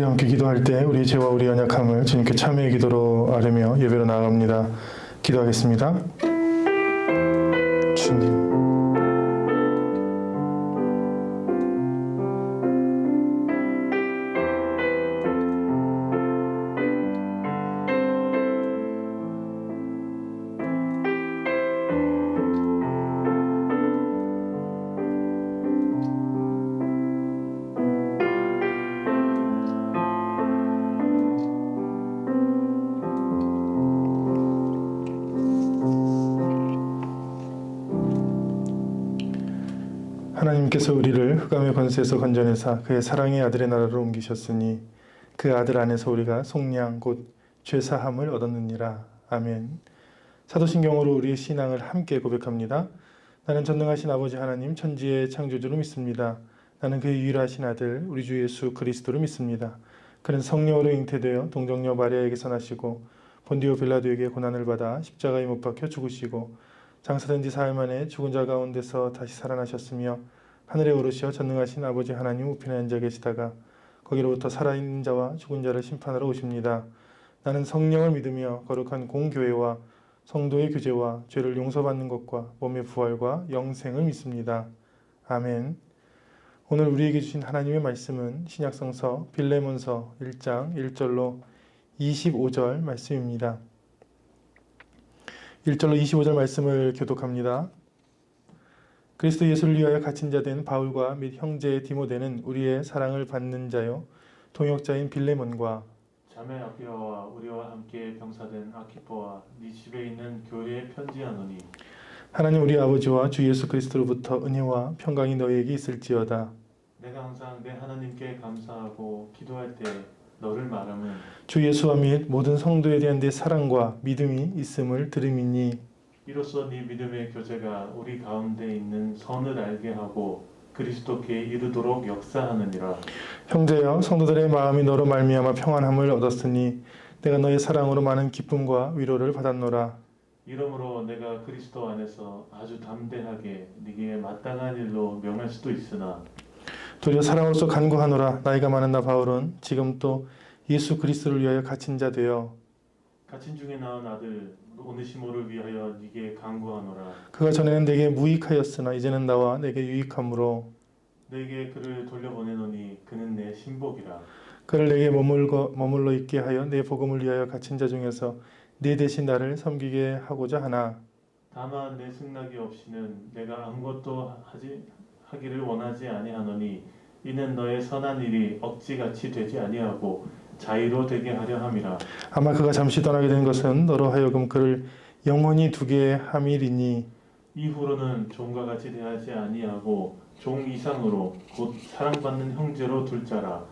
함께 기도할 때 우리 죄와 우리 연약함을 주님께 참회의 기도로 아뢰며 예배로 나아갑니다. 기도하겠습니다. 주님, 하나님께서 우리를 흑암의 권세에서 건져내사 그의 사랑의 아들의 나라로 옮기셨으니 그 아들 안에서 우리가 속량 곧 죄사함을 얻었느니라. 아멘. 사도신경으로 우리의 신앙을 함께 고백합니다. 나는 전능하신 아버지 하나님 천지의 창조주로 믿습니다. 나는 그의 유일하신 아들 우리 주 예수 그리스도를 믿습니다. 그는 성령으로 잉태되어 동정녀 마리아에게서 나시고 본디오 빌라도에게 고난을 받아 십자가에 못 박혀 죽으시고 장사된 지 사흘 만에 죽은 자 가운데서 다시 살아나셨으며 하늘에 오르시어 전능하신 아버지 하나님 우편에 앉아 계시다가 거기로부터 살아있는 자와 죽은 자를 심판하러 오십니다. 나는 성령을 믿으며 거룩한 공교회와 성도의 교제와 죄를 용서받는 것과 몸의 부활과 영생을 믿습니다. 아멘. 오늘 우리에게 주신 하나님의 말씀은 신약성서 빌레몬서 1장 1절로 25절 말씀입니다. 1절로 25절 말씀을 교독합니다. 그리스도 예수를 위하여 갇힌 자 된 바울과 및 형제 디모데는 우리의 사랑을 받는 자요 동역자인 빌레몬과 자매 아피아와 우리와 함께 병사된 아키포와 네 집에 있는 교회에 편지하노니 하나님 우리 아버지와 주 예수 그리스도로부터 은혜와 평강이 너희에게 있을지어다. 내가 항상 내 하나님께 감사하고 기도할 때 너를 말함은 주 예수와 및 모든 성도에 대한 내 사랑과 믿음이 있음을 들음이니 이로써 네 믿음의 교제가 우리 가운데 있는 선을 알게 하고 그리스도께 이르도록 역사하느니라. 형제여 성도들의 마음이 너로 말미암아 평안함을 얻었으니 내가 너의 사랑으로 많은 기쁨과 위로를 받았노라. 이러므로 내가 그리스도 안에서 아주 담대하게 네게 마땅한 일로 명할 수도 있으나 도리어 사랑으로서 간구하노라. 나이가 많은 나 바울은 지금 또 예수 그리스도를 위하여 갇힌 자 되어 갇힌 중에 낳은 아들 오네시모를 위하여 네게 간구하노라. 그가 전에는 내게 무익하였으나 이제는 나와 내게 유익함으로 내게 그를 돌려보내노니 그는 내 신복이라. 그를 내게 머물러 있게 하여 내 복음을 위하여 갇힌 자 중에서 네 대신 나를 섬기게 하고자 하나 다만 내 승낙이 없이는 내가 아무것도 하기를 원하지 아니하노니 이는 너의 선한 일이 억지같이 되지 아니하고 자의로 되게 하려 함이라. 아마 그가 잠시 떠나게 된 것은 너로 하여금 그를 영원히 두게 함이리니 이후로는 종과 같이 대하지 아니하고 종 이상으로 곧 사랑받는 형제로 둘 자라.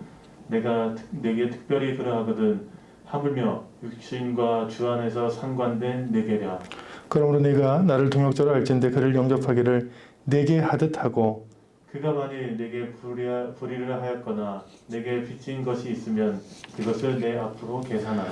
내가 내게 특별히 그러하거든 하물며 육신과 주 안에서 상관된 내게랴. 그러므로 네가 나를 동역자로 알진대 그를 영접하기를 내게 하듯 하고 그가 만일 내게 불의를 하였거나 내게 빚진 것이 있으면 그것을 내 앞으로 계산하라.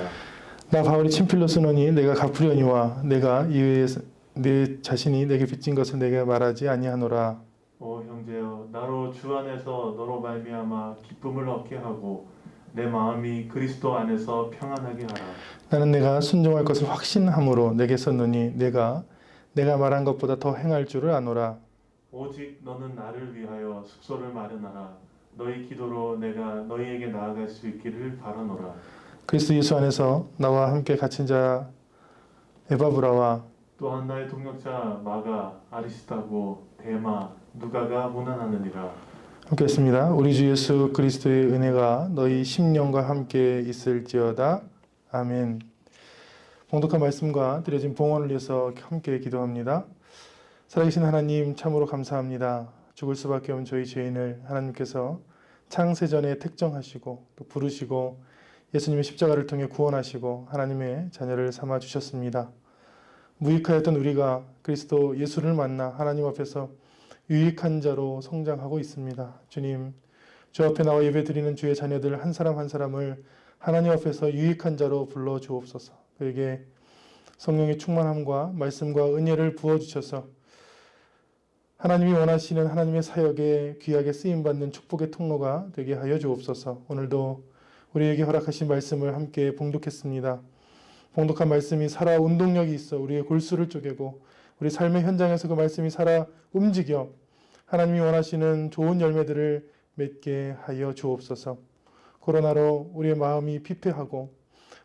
나 바울이 친필로 쓰노니 내가 갚으려니와 내가 이외에 내 자신이 내게 빚진 것을 내게 말하지 아니하노라. 오 형제여 나로 주 안에서 너로 말미암아 기쁨을 얻게 하고 내 마음이 그리스도 안에서 평안하게 하라. 나는 내가 순종할 것을 확신함으로 내게 썼노니 내가 말한 것보다 더 행할 줄을 아노라. 오직 너는 나를 위하여 숙소를 마련하라. 너희 기도로 내가 너희에게 나아갈 수 있기를 바라노라. 그리스도 예수 안에서 나와 함께 갇힌 자 에바브라와 또한 나의 동역자 마가 아리스타고 데마 누가가 문안하느니라. 함께 했습니다. 우리 주 예수 그리스도의 은혜가 너희 심령과 함께 있을지어다. 아멘. 봉독한 말씀과 드려진 봉헌을 위해서 함께 기도합니다. 살아계신 하나님 참으로 감사합니다. 죽을 수밖에 없는 저희 죄인을 하나님께서 창세전에 택정하시고 또 부르시고 예수님의 십자가를 통해 구원하시고 하나님의 자녀를 삼아 주셨습니다. 무익하였던 우리가 그리스도 예수를 만나 하나님 앞에서 유익한 자로 성장하고 있습니다. 주님, 주 앞에 나와 예배드리는 주의 자녀들 한 사람 한 사람을 하나님 앞에서 유익한 자로 불러 주옵소서. 그에게 성령의 충만함과 말씀과 은혜를 부어주셔서 하나님이 원하시는 하나님의 사역에 귀하게 쓰임받는 축복의 통로가 되게 하여 주옵소서. 오늘도 우리에게 허락하신 말씀을 함께 봉독했습니다. 봉독한 말씀이 살아 운동력이 있어 우리의 골수를 쪼개고 우리 삶의 현장에서 그 말씀이 살아 움직여 하나님이 원하시는 좋은 열매들을 맺게 하여 주옵소서. 코로나로 우리의 마음이 피폐하고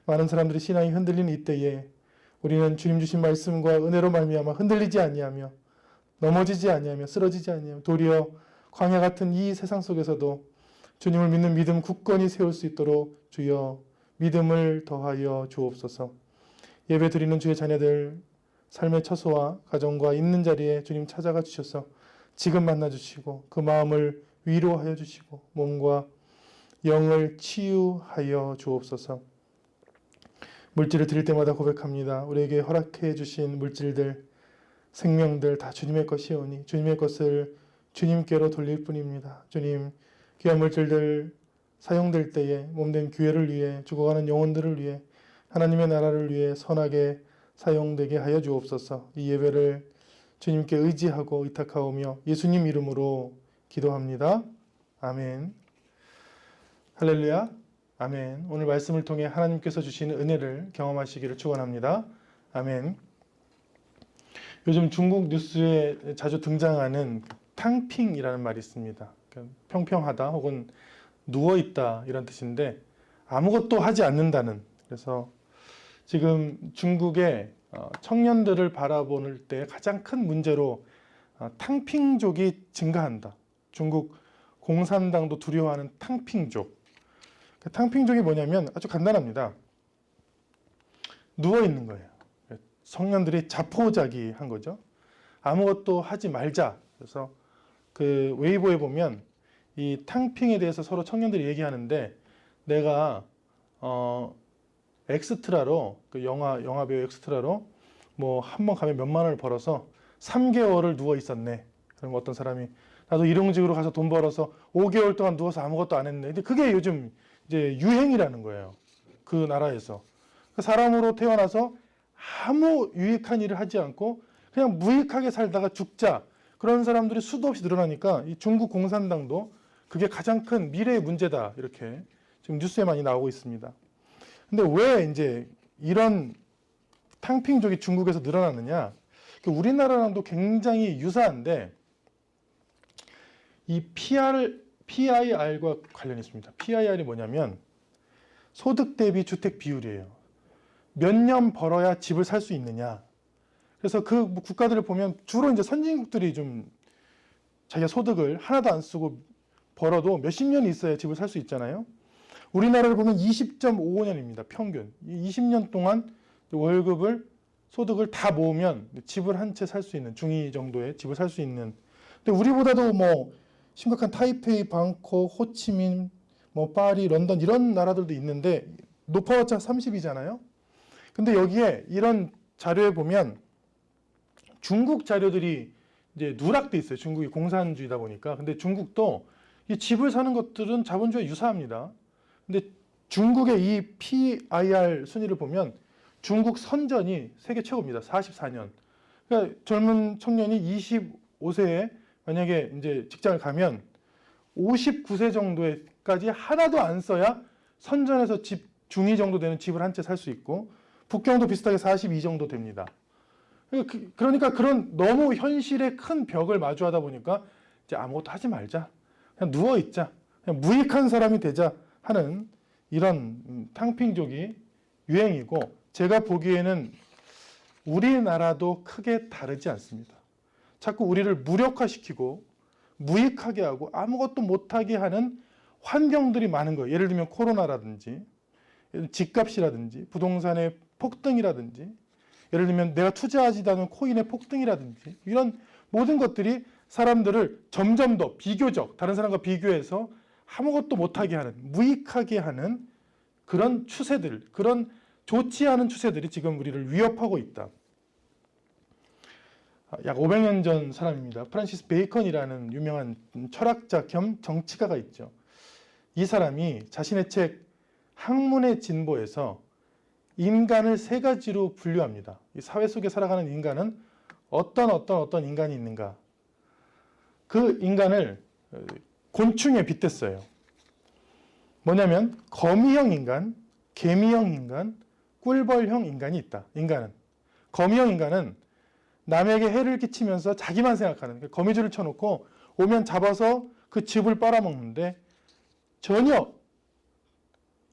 많은 사람들의 신앙이 흔들리는 이때에 우리는 주님 주신 말씀과 은혜로 말미암아 흔들리지 아니하며 넘어지지 아니하며 쓰러지지 아니하며 도리어 광야 같은 이 세상 속에서도 주님을 믿는 믿음 굳건히 세울 수 있도록 주여 믿음을 더하여 주옵소서. 예배 드리는 주의 자녀들 삶의 처소와 가정과 있는 자리에 주님 찾아가 주셔서 지금 만나 주시고 그 마음을 위로하여 주시고 몸과 영을 치유하여 주옵소서. 물질을 드릴 때마다 고백합니다. 우리에게 허락해 주신 물질들, 생명들 다 주님의 것이오니 주님의 것을 주님께로 돌릴 뿐입니다. 주님, 귀한 물질들 사용될 때에 몸된 교회를 위해 죽어가는 영혼들을 위해 하나님의 나라를 위해 선하게 사용되게 하여 주옵소서. 이 예배를 주님께 의지하고 의탁하오며 예수님 이름으로 기도합니다. 아멘. 할렐루야. 아멘. 오늘 말씀을 통해 하나님께서 주시는 은혜를 경험하시기를 축원합니다. 아멘. 요즘 중국 뉴스에 자주 등장하는 탕핑이라는 말이 있습니다. 평평하다 혹은 누워있다 이런 뜻인데 아무것도 하지 않는다는, 그래서 지금 중국의 청년들을 바라볼 때 가장 큰 문제로 탕핑족이 증가한다. 중국 공산당도 두려워하는 탕핑족. 탕핑족이 뭐냐면 아주 간단합니다. 누워있는 거예요. 청년들이 자포자기한 거죠. 아무것도 하지 말자. 그래서 그 웨이보에 보면 이 탕핑에 대해서 서로 청년들이 얘기하는데 내가 엑스트라로 그 영화 배우 엑스트라로 뭐 한 번 가면 몇만 원을 벌어서 3개월을 누워 있었네. 그럼 어떤 사람이 나도 일용직으로 가서 돈 벌어서 5개월 동안 누워서 아무것도 안 했네. 근데 그게 요즘 이제 유행이라는 거예요. 그 나라에서. 사람으로 태어나서 아무 유익한 일을 하지 않고 그냥 무익하게 살다가 죽자. 그런 사람들이 수도 없이 늘어나니까 이 중국 공산당도 그게 가장 큰 미래의 문제다. 이렇게 지금 뉴스에 많이 나오고 있습니다. 근데 왜 이제 이런 탕핑족이 중국에서 늘어나느냐? 우리나라랑도 굉장히 유사한데 이 PIR과 관련이 있습니다. PIR이 뭐냐면 소득 대비 주택 비율이에요. 몇 년 벌어야 집을 살 수 있느냐. 그래서 그 국가들을 보면 주로 이제 선진국들이 좀 자기가 소득을 하나도 안 쓰고 벌어도 몇십 년이 있어야 집을 살 수 있잖아요. 우리나라를 보면 20.55년입니다. 평균. 20년 동안 월급을 소득을 다 모으면 집을 한 채 살 수 있는 중위 정도의 집을 살 수 있는. 근데 우리보다도 뭐 심각한 타이페이, 방콕, 호치민, 뭐 파리, 런던 이런 나라들도 있는데 높아봤자 30이잖아요. 근데 여기에 이런 자료에 보면 중국 자료들이 이제 누락돼 있어요. 중국이 공산주의다 보니까. 근데 중국도 이 집을 사는 것들은 자본주의와 유사합니다. 근데 중국의 이 PIR 순위를 보면 중국 선전이 세계 최고입니다. 44년. 그러니까 젊은 청년이 25세에 만약에 이제 직장을 가면 59세 정도에까지 하나도 안 써야 선전에서 집 중위 정도 되는 집을 한 채 살 수 있고 북경도 비슷하게 42 정도 됩니다. 그러니까 그런 너무 현실의 큰 벽을 마주하다 보니까 이제 아무것도 하지 말자. 그냥 누워있자. 그냥 무익한 사람이 되자 하는 이런 탕핑족이 유행이고 제가 보기에는 우리나라도 크게 다르지 않습니다. 자꾸 우리를 무력화시키고 무익하게 하고 아무것도 못하게 하는 환경들이 많은 거예요. 예를 들면 코로나라든지 집값이라든지 부동산의 폭등이라든지 예를 들면 내가 투자하지도 않은 코인의 폭등이라든지 이런 모든 것들이 사람들을 점점 더 비교적 다른 사람과 비교해서 아무것도 못하게 하는 무익하게 하는 그런 추세들, 그런 좋지 않은 추세들이 지금 우리를 위협하고 있다. 약 500년 전 사람입니다. 프란시스 베이컨이라는 유명한 철학자 겸 정치가가 있죠. 이 사람이 자신의 책 학문의 진보에서 인간을 세 가지로 분류합니다. 이 사회 속에 살아가는 인간은 어떤 인간이 있는가. 그 인간을 곤충에 빗댔어요. 뭐냐면 거미형 인간, 개미형 인간, 꿀벌형 인간이 있다. 인간은. 거미형 인간은 남에게 해를 끼치면서 자기만 생각하는, 거미줄을 쳐놓고 오면 잡아서 그 즙을 빨아먹는데 전혀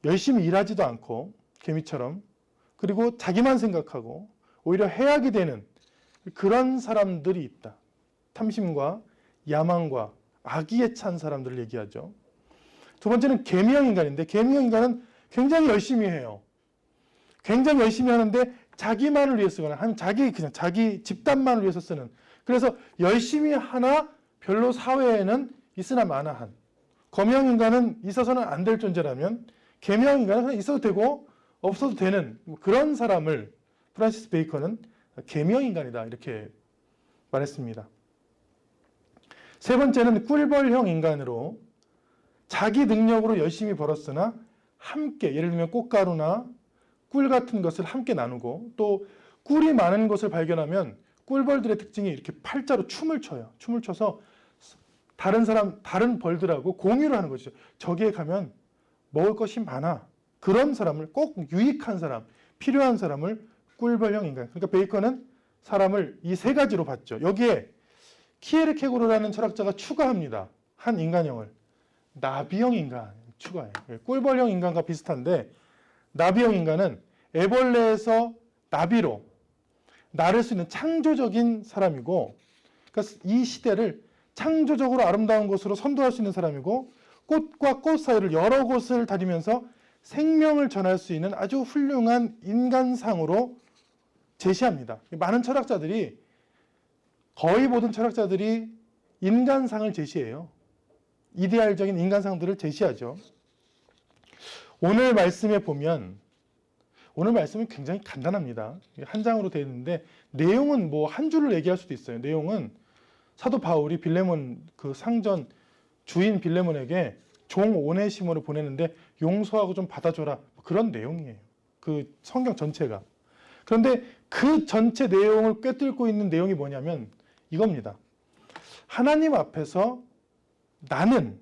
열심히 일하지도 않고 개미처럼, 그리고 자기만 생각하고 오히려 해악이 되는 그런 사람들이 있다. 탐심과 야망과 악의에 찬 사람들을 얘기하죠. 두 번째는 개미형 인간인데, 개미형 인간은 굉장히 열심히 해요. 굉장히 열심히 하는데 자기만을 위해 쓰거나 아니면 자기 집단만을 위해서 쓰는, 그래서 열심히 하나 별로 사회에는 있으나 마나한, 거미형 인간은 있어서는 안 될 존재라면 개미형 인간은 그냥 있어도 되고 없어도 되는 그런 사람을 프란시스 베이컨은 개미형 인간이다 이렇게 말했습니다. 세 번째는 꿀벌형 인간으로 자기 능력으로 열심히 벌었으나 함께, 예를 들면 꽃가루나 꿀 같은 것을 함께 나누고, 또 꿀이 많은 것을 발견하면 꿀벌들의 특징이 이렇게 팔자로 춤을 춰요. 춤을 춰서 다른 벌들하고 공유를 하는 것이죠. 저기에 가면 먹을 것이 많아. 그런 사람을, 꼭 유익한 사람, 필요한 사람을 꿀벌형 인간. 그러니까 베이컨은 사람을 이 세 가지로 봤죠. 여기에 키에르케고르라는 철학자가 추가합니다. 한 인간형을. 나비형 인간 추가해요. 꿀벌형 인간과 비슷한데, 나비형 인간은 애벌레에서 나비로 나를 수 있는 창조적인 사람이고, 그러니까 이 시대를 창조적으로 아름다운 곳으로 선도할 수 있는 사람이고, 꽃과 꽃 사이를 여러 곳을 다니면서 생명을 전할 수 있는 아주 훌륭한 인간상으로 제시합니다. 많은 철학자들이, 거의 모든 철학자들이 인간상을 제시해요. 이데알적인 인간상들을 제시하죠. 오늘 말씀에 보면, 오늘 말씀은 굉장히 간단합니다. 한 장으로 되어 있는데 내용은 뭐 한 줄을 얘기할 수도 있어요. 내용은 사도 바울이 빌레몬, 그 상전 주인 빌레몬에게 종 오네시모를 보내는데 용서하고 좀 받아줘라, 그런 내용이에요. 그 성경 전체가. 그런데 그 전체 내용을 꿰뚫고 있는 내용이 뭐냐면 이겁니다. 하나님 앞에서 나는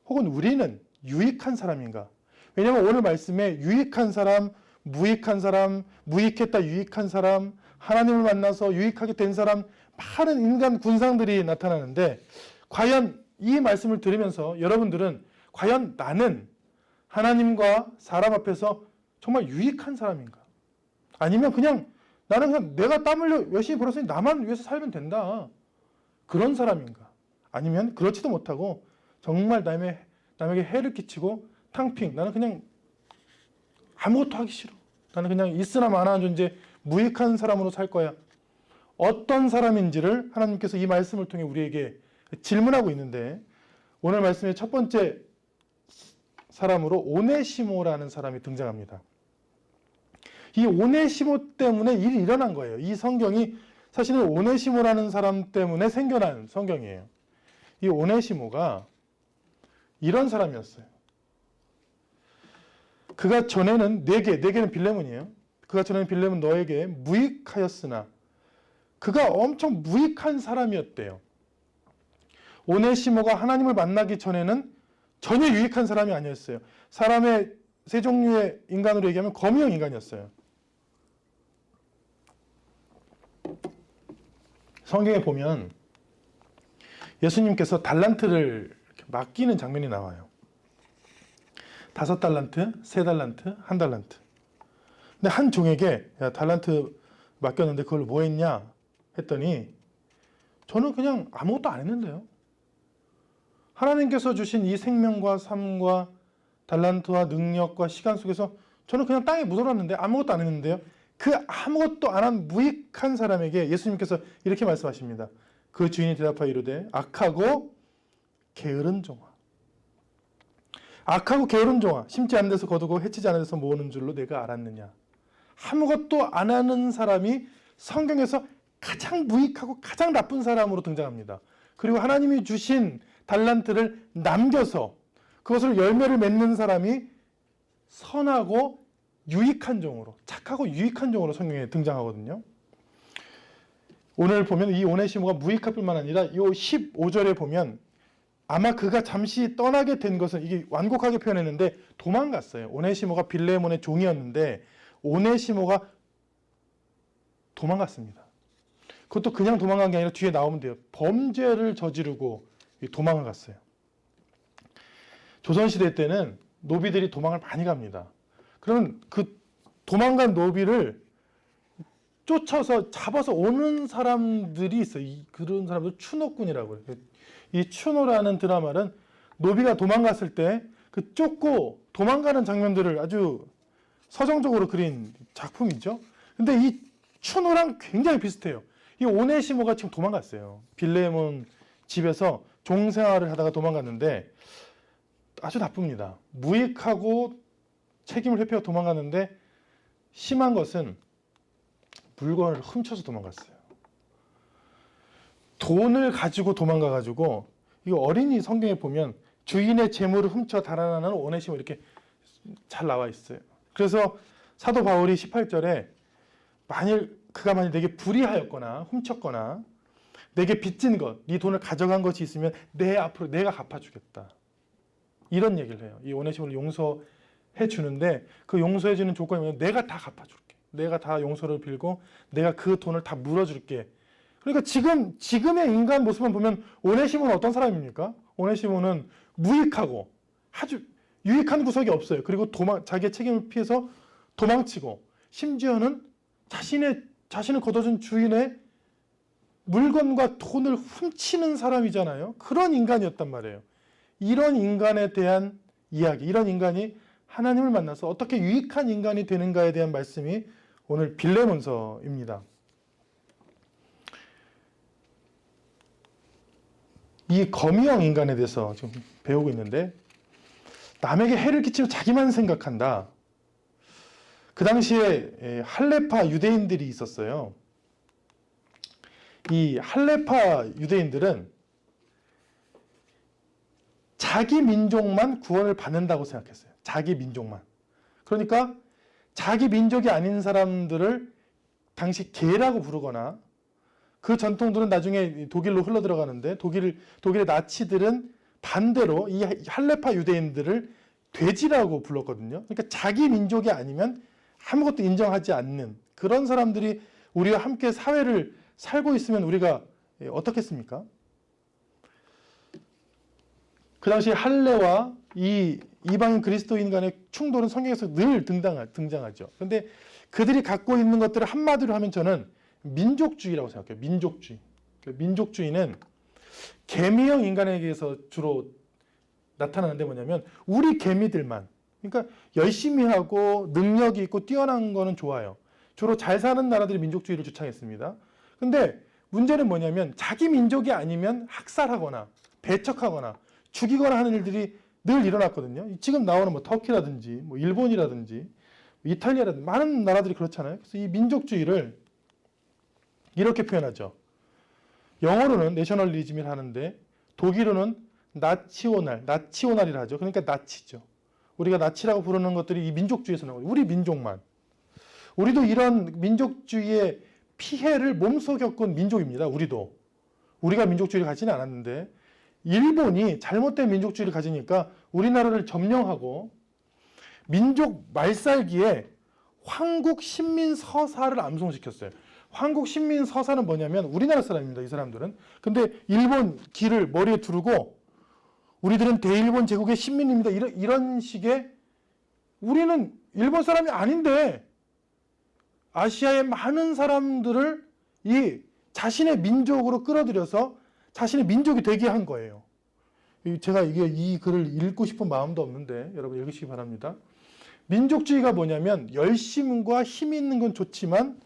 혹은 우리는 유익한 사람인가? 왜냐하면 오늘 말씀에 유익한 사람, 무익한 사람, 무익했다 유익한 사람, 하나님을 만나서 유익하게 된 사람, 많은 인간 군상들이 나타나는데, 과연 이 말씀을 들으면서 여러분들은 과연 나는 하나님과 사람 앞에서 정말 유익한 사람인가? 아니면 그냥 나는 그냥 내가 땀 흘려 열심히 벌었으니 나만 위해서 살면 된다, 그런 사람인가? 아니면 그렇지도 못하고 정말 남에게 해를 끼치고 탕핑, 나는 그냥 아무것도 하기 싫어, 나는 그냥 있으나 마나한 존재, 무익한 사람으로 살 거야. 어떤 사람인지를 하나님께서 이 말씀을 통해 우리에게 질문하고 있는데, 오늘 말씀의 첫 번째 사람으로 오네시모라는 사람이 등장합니다. 이 오네시모 때문에 일이 일어난 거예요. 이 성경이 사실은 오네시모라는 사람 때문에 생겨난 성경이에요. 이 오네시모가 이런 사람이었어요. 그가 전에는 내게는 빌레몬이에요. 그가 전에는 빌레몬 너에게 무익하였으나, 그가 엄청 무익한 사람이었대요. 오네시모가 하나님을 만나기 전에는 전혀 유익한 사람이 아니었어요. 사람의 세 종류의 인간으로 얘기하면 거미형 인간이었어요. 성경에 보면 예수님께서 달란트를 이렇게 맡기는 장면이 나와요. 5달란트, 3달란트, 1달란트. 근데 한 종에게 야, 달란트 맡겼는데 그걸 뭐 했냐 했더니, 저는 그냥 아무것도 안 했는데요. 하나님께서 주신 이 생명과 삶과 달란트와 능력과 시간 속에서 저는 그냥 땅에 묻어놨는데 아무것도 안 했는데요. 그 아무것도 안 한 무익한 사람에게 예수님께서 이렇게 말씀하십니다. 그 주인이 대답하여 이르되 악하고 게으른 종아, 악하고 게으른 종아, 심지 않은 데서 거두고 해치지 않은 데서 모으는 줄로 내가 알았느냐. 아무것도 안 하는 사람이 성경에서 가장 무익하고 가장 나쁜 사람으로 등장합니다. 그리고 하나님이 주신 달란트를 남겨서 그것을 열매를 맺는 사람이 선하고 유익한 종으로, 착하고 유익한 종으로 성경에 등장하거든요. 오늘 보면 이 오네시모가 무익할 뿐만 아니라 이 15절에 보면 아마 그가 잠시 떠나게 된 것은 이게 완곡하게 표현했는데 도망갔어요. 오네시모가 빌레몬의 종이었는데 오네시모가 도망갔습니다. 그것도 그냥 도망간 게 아니라 뒤에 나오면 돼요. 범죄를 저지르고 도망을 갔어요. 조선시대 때는 노비들이 도망을 많이 갑니다. 그러면 그 도망간 노비를 쫓아서 잡아서 오는 사람들이 있어요. 그런 사람들 추노꾼이라고 해요. 이 추노라는 드라마는 노비가 도망갔을 때 그 쫓고 도망가는 장면들을 아주 서정적으로 그린 작품이죠. 근데 이 추노랑 굉장히 비슷해요. 이 오네시모가 지금 도망갔어요. 빌레몬 집에서 종생활을 하다가 도망갔는데 아주 나쁩니다. 무익하고 책임을 회피하고 도망갔는데 심한 것은 물건을 훔쳐서 도망갔어요. 돈을 가지고 도망가가지고 이거 어린이 성경에 보면 주인의 재물을 훔쳐 달아나는 오네시모 이렇게 잘 나와 있어요. 그래서 사도 바울이 18절에 그가 만일 내게 불의하였거나 훔쳤거나 내게 빚진 것, 네 돈을 가져간 것이 있으면 내 앞으로 내가 갚아주겠다. 이런 얘기를 해요. 이 오네시모를 용서해 주는데 그 용서해 주는 조건이 뭐냐면 내가 다 갚아줄게. 내가 다 용서를 빌고 내가 그 돈을 다 물어줄게. 그러니까 지금의 인간 모습을 보면 오네시모는 어떤 사람입니까? 오네시모는 무익하고 아주 유익한 구석이 없어요. 그리고 자기의 책임을 피해서 도망치고 심지어는 자신을 거둬준 주인의 물건과 돈을 훔치는 사람이잖아요. 그런 인간이었단 말이에요. 이런 인간에 대한 이야기, 이런 인간이 하나님을 만나서 어떻게 유익한 인간이 되는가에 대한 말씀이 오늘 빌레몬서입니다. 이 거미형 인간에 대해서 지금 배우고 있는데 남에게 해를 끼치고 자기만 생각한다. 그 당시에 할레파 유대인들이 있었어요. 이 할레파 유대인들은 자기 민족만 구원을 받는다고 생각했어요. 자기 민족만. 그러니까 자기 민족이 아닌 사람들을 당시 개라고 부르거나 그 전통들은 나중에 독일로 흘러들어가는데 독일의 나치들은 반대로 이 할레파 유대인들을 돼지라고 불렀거든요. 그러니까 자기 민족이 아니면 아무것도 인정하지 않는 그런 사람들이 우리와 함께 사회를 살고 있으면 우리가 어떻겠습니까? 그 당시 할례와 이 이방인 그리스도인 간의 충돌은 성경에서 늘 등장하죠. 그런데 그들이 갖고 있는 것들을 한마디로 하면 저는 민족주의라고 생각해요. 민족주의. 민족주의는 개미형 인간에게서 주로 나타나는데 뭐냐면 우리 개미들만, 그러니까 열심히 하고 능력이 있고 뛰어난 거는 좋아요. 주로 잘 사는 나라들이 민족주의를 주창했습니다. 근데 문제는 뭐냐면 자기 민족이 아니면 학살하거나 배척하거나 죽이거나 하는 일들이 늘 일어났거든요. 지금 나오는 뭐 터키라든지 뭐 일본이라든지 이탈리아라든지 많은 나라들이 그렇잖아요. 그래서 이 민족주의를 이렇게 표현하죠. 영어로는 내셔널리즘을 하는데 독일어는 나치오날이라 하죠. 그러니까 나치죠. 우리가 나치라고 부르는 것들이 이 민족주의에서 나오는 거예요. 우리 민족만. 우리도 이런 민족주의의 피해를 몸소 겪은 민족입니다. 우리가 민족주의를 가지는 않았는데 일본이 잘못된 민족주의를 가지니까 우리나라를 점령하고 민족 말살기에 황국신민서사를 암송시켰어요. 황국신민서사는 뭐냐면 우리나라 사람입니다. 이 사람들은. 근데 일본 기를 머리에 두르고 우리들은 대일본 제국의 신민입니다. 이런 식의 우리는 일본 사람이 아닌데 아시아의 많은 사람들을 이 자신의 민족으로 끌어들여서 자신의 민족이 되게 한 거예요. 제가 이 글을 읽고 싶은 마음도 없는데 여러분 읽으시기 바랍니다. 민족주의가 뭐냐면 열심과 힘이 있는 건 좋지만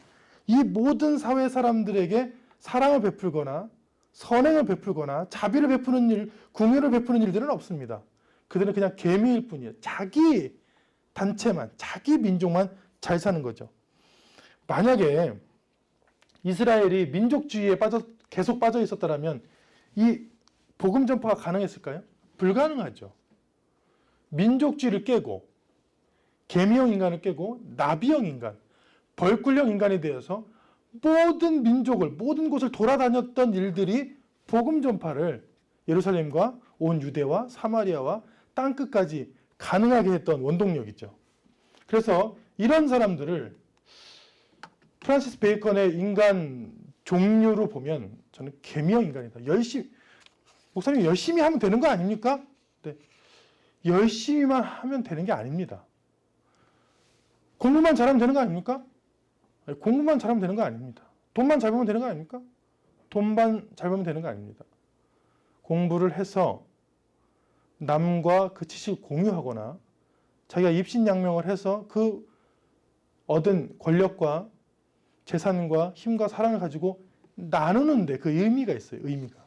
이 모든 사회 사람들에게 사랑을 베풀거나 선행을 베풀거나 자비를 베푸는 일, 궁유를 베푸는 일들은 없습니다. 그들은 그냥 개미일 뿐이에요. 자기 단체만, 자기 민족만 잘 사는 거죠. 만약에 이스라엘이 민족주의에 계속 빠져 있었다면 이 복음 전파가 가능했을까요? 불가능하죠. 민족주의를 깨고 개미형 인간을 깨고 나비형 인간, 벌꿀형 인간이 되어서 모든 곳을 돌아다녔던 일들이 복음 전파를 예루살렘과 온 유대와 사마리아와 땅끝까지 가능하게 했던 원동력이죠. 그래서 이런 사람들을 프란시스 베이컨의 인간 종류로 보면 저는 계명 인간이다. 목사님 열심히 하면 되는 거 아닙니까? 네. 열심히만 하면 되는 게 아닙니다. 공부만 잘하면 되는 거 아닙니까? 아니, 공부만 잘하면 되는 거 아닙니다. 돈만 잘 벌면 되는 거 아닙니까? 돈만 잘 벌면 되는 거 아닙니다. 공부를 해서 남과 그 지식을 공유하거나 자기가 입신양명을 해서 그 얻은 권력과 재산과 힘과 사랑을 가지고 나누는데 그 의미가 있어요. 의미가.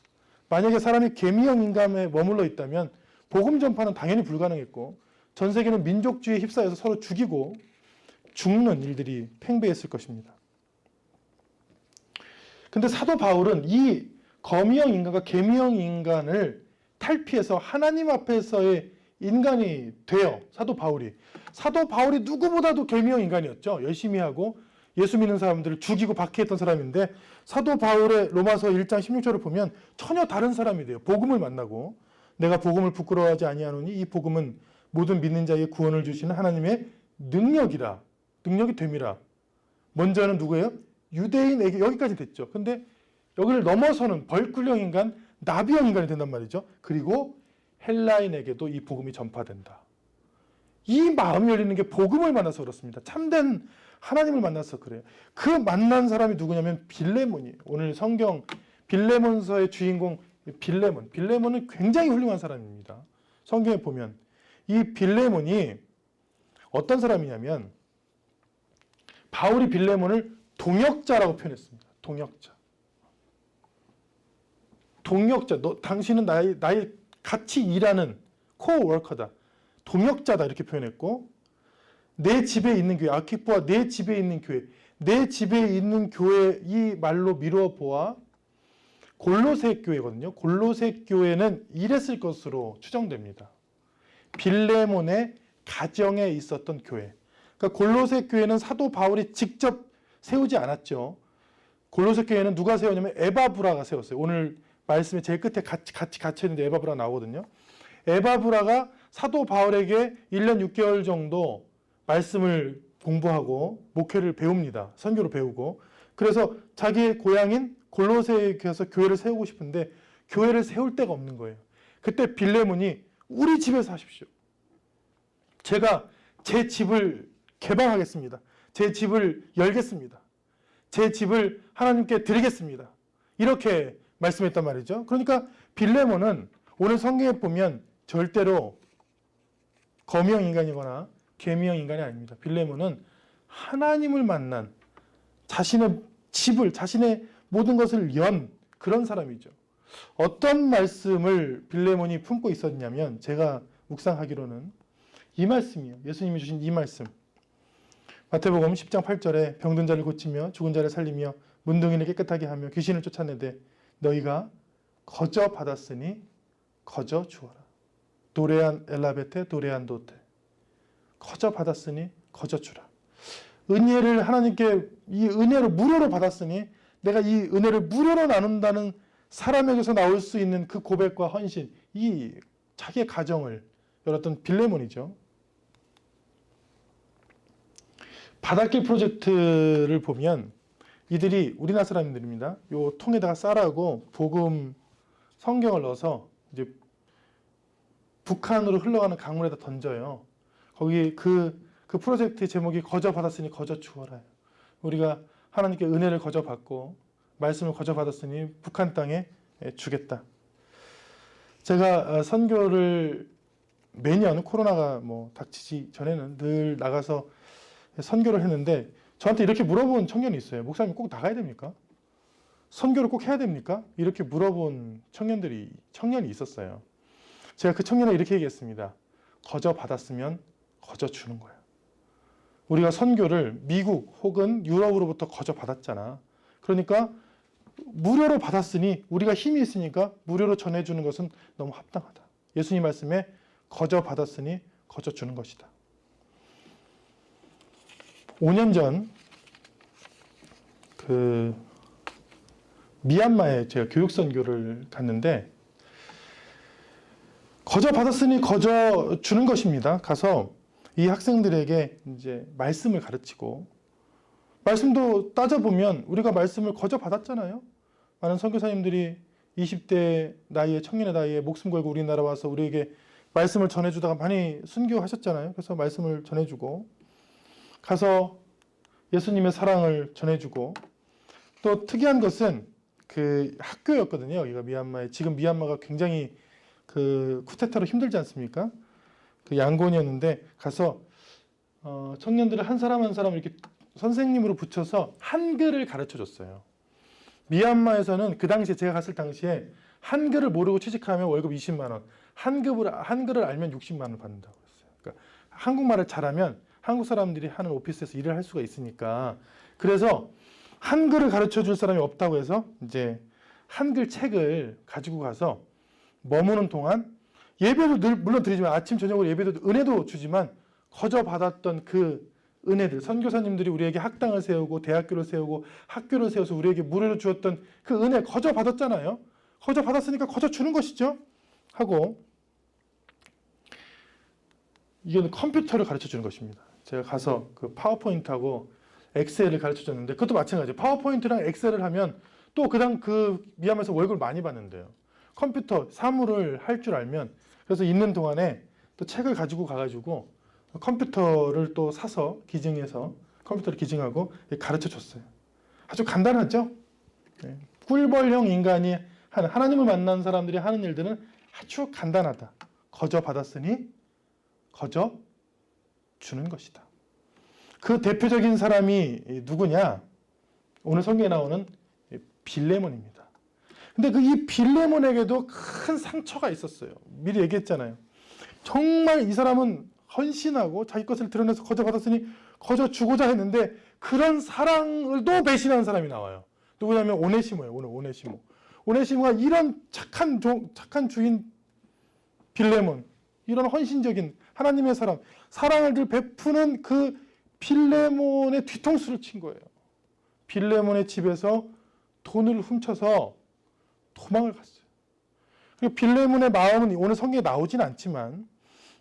만약에 사람이 계미형 인간에 머물러 있다면 복음 전파는 당연히 불가능했고 전 세계는 민족주의에 휩싸여서 서로 죽이고 죽는 일들이 팽배했을 것입니다. 근데 사도 바울은 이 거미형 인간과 계미형 인간을 탈피해서 하나님 앞에서의 인간이 돼요. 사도 바울이 누구보다도 계미형 인간이었죠. 열심히 하고 예수 믿는 사람들을 죽이고 박해했던 사람인데 사도 바울의 로마서 1장 16절을 보면 전혀 다른 사람이 돼요. 복음을 만나고 내가 복음을 부끄러워하지 아니하노니 이 복음은 모든 믿는 자에게 구원을 주시는 하나님의 능력이라. 능력이 됨이라. 먼저는 누구예요? 유대인에게 여기까지 됐죠. 근데 여기를 넘어서는 벌꿀형 인간, 나비형 인간이 된단 말이죠. 그리고 헬라인에게도 이 복음이 전파된다. 이 마음이 열리는 게 복음을 만나서 그렇습니다. 참된 하나님을 만나서 그래요. 그 만난 사람이 누구냐면 빌레몬이에요. 오늘 성경 빌레몬서의 주인공 빌레몬. 빌레몬은 굉장히 훌륭한 사람입니다. 성경에 보면 이 빌레몬이 어떤 사람이냐면 바울이 빌레몬을 동역자라고 표현했습니다. 동역자. 당신은 나의 같이 일하는 코워커다. 동역자다 이렇게 표현했고 내 집에 있는 교회, 아키포와 내 집에 있는 교회, 내 집에 있는 교회 이 말로 미루어 보아 골로새 교회거든요. 골로새 교회는 이랬을 것으로 추정됩니다. 빌레몬의 가정에 있었던 교회. 그러니까 골로새 교회는 사도 바울이 직접 세우지 않았죠. 골로새 교회는 누가 세웠냐면 에바브라가 세웠어요. 오늘 말씀에 제일 끝에 같이 갇혀있는데 에바브라가 나오거든요. 에바브라가 사도 바울에게 1년 6개월 정도 말씀을 공부하고 목회를 배웁니다. 선교를 배우고. 그래서 자기의 고향인 골로새에 가서 교회를 세우고 싶은데 교회를 세울 데가 없는 거예요. 그때 빌레몬이 우리 집에서 하십시오. 제가 제 집을 개방하겠습니다. 제 집을 열겠습니다. 제 집을 하나님께 드리겠습니다. 이렇게 말씀했단 말이죠. 그러니까 빌레몬은 오늘 성경에 보면 절대로 거미형 인간이거나 계미형 인간이 아닙니다. 빌레몬은 하나님을 만난 자신의 집을, 자신의 모든 것을 연 그런 사람이죠. 어떤 말씀을 빌레몬이 품고 있었냐면 제가 묵상하기로는 이 말씀이에요. 예수님이 주신 이 말씀. 마태복음 10장 8절에 병든 자를 고치며 죽은 자를 살리며 문둥이를 깨끗하게 하며 귀신을 쫓아내되 너희가 거저 받았으니 거저 주어라. 도레안 엘라베테 도레안 도테. 거저 받았으니 거저 주라. 은혜를 하나님께 이 은혜를 무료로 받았으니 내가 이 은혜를 무료로 나눈다는 사람에게서 나올 수 있는 그 고백과 헌신, 이 자기의 가정을 열었던 빌레몬이죠. 바닷길 프로젝트를 보면 이들이 우리나라 사람들입니다. 요 통에다가 쌀하고 복음 성경을 넣어서 이제 북한으로 흘러가는 강물에다 던져요. 거기 그 프로젝트의 제목이 거저 받았으니 거저 주어라. 우리가 하나님께 은혜를 거저 받고 말씀을 거저 받았으니 북한 땅에 주겠다. 제가 선교를 매년 코로나가 닥치기 전에는 늘 나가서 선교를 했는데 저한테 이렇게 물어본 청년이 있어요. 목사님 꼭 나가야 됩니까? 선교를 꼭 해야 됩니까? 이렇게 물어본 청년이 있었어요. 제가 그 청년에 이렇게 얘기했습니다. 거저 받았으면 거저 주는 거야. 우리가 선교를 미국 혹은 유럽으로부터 거저 받았잖아. 그러니까 무료로 받았으니 우리가 힘이 있으니까 무료로 전해주는 것은 너무 합당하다. 예수님 말씀에 거저 받았으니 거저 주는 것이다. 5년 전 미얀마에 제가 교육 선교를 갔는데 거저 받았으니 거저 주는 것입니다. 가서 이 학생들에게 이제 말씀을 가르치고, 말씀도 따져보면 우리가 말씀을 거저 받았잖아요. 많은 선교사님들이 20대 나이에, 청년의 나이에 목숨 걸고 우리나라 와서 우리에게 말씀을 전해주다가 많이 순교하셨잖아요. 그래서 말씀을 전해주고, 가서 예수님의 사랑을 전해주고, 또 특이한 것은 그 학교였거든요. 여기가 미얀마에, 지금 미얀마가 굉장히 그 쿠데타로 힘들지 않습니까? 그 양곤이었는데 가서 청년들을 한 사람 한 사람 이렇게 선생님으로 붙여서 한글을 가르쳐 줬어요. 미얀마에서는 그 당시에, 제가 갔을 당시에 한글을 모르고 취직하면 월급 20만 원, 한글을 알면 60만 원 받는다고 했어요. 그러니까 한국말을 잘하면 한국 사람들이 하는 오피스에서 일을 할 수가 있으니까, 그래서 한글을 가르쳐 줄 사람이 없다고 해서 이제 한글 책을 가지고 가서 머무는 동안 예배도 늘 물론 드리지만, 아침 저녁으로 예배도 은혜도 주지만 거저 받았던 그 은혜들, 선교사님들이 우리에게 학당을 세우고 대학교를 세우고 학교를 세워서 우리에게 무료로 주었던 그 은혜 거저 받았잖아요. 거저 받았으니까 거저 주는 것이죠. 하고, 이거는 컴퓨터를 가르쳐 주는 것입니다. 제가 가서 그 파워포인트하고 엑셀을 가르쳐 줬는데, 그것도 마찬가지예요. 파워포인트랑 엑셀을 하면 또 그 미얀마에서 월급을 많이 받는데요. 컴퓨터 사무를 할 줄 알면, 그래서 있는 동안에 또 책을 가지고 가가지고 컴퓨터를 또 사서 기증해서 컴퓨터를 기증하고 가르쳐 줬어요. 아주 간단하죠? 네. 꿀벌형 인간이 하는, 하나님을 만난 사람들이 하는 일들은 아주 간단하다. 거저 받았으니 거저 주는 것이다. 그 대표적인 사람이 누구냐? 오늘 성경에 나오는 빌레몬입니다. 근데 이 빌레몬에게도 큰 상처가 있었어요. 미리 얘기했잖아요. 정말 이 사람은 헌신하고 자기 것을 드러내서 거저 받았으니 거저 주고자 했는데, 그런 사랑을 또 배신한 사람이 나와요. 누구냐면 오네시모예요. 오늘 오네시모. 오네시모가 이런 착한 주인 빌레몬, 이런 헌신적인 하나님의 사람, 사랑을 늘 베푸는 그 빌레몬의 뒤통수를 친 거예요. 빌레몬의 집에서 돈을 훔쳐서 도망을 갔어요. 그리고 빌레몬의 마음은 오늘 성경에 나오진 않지만,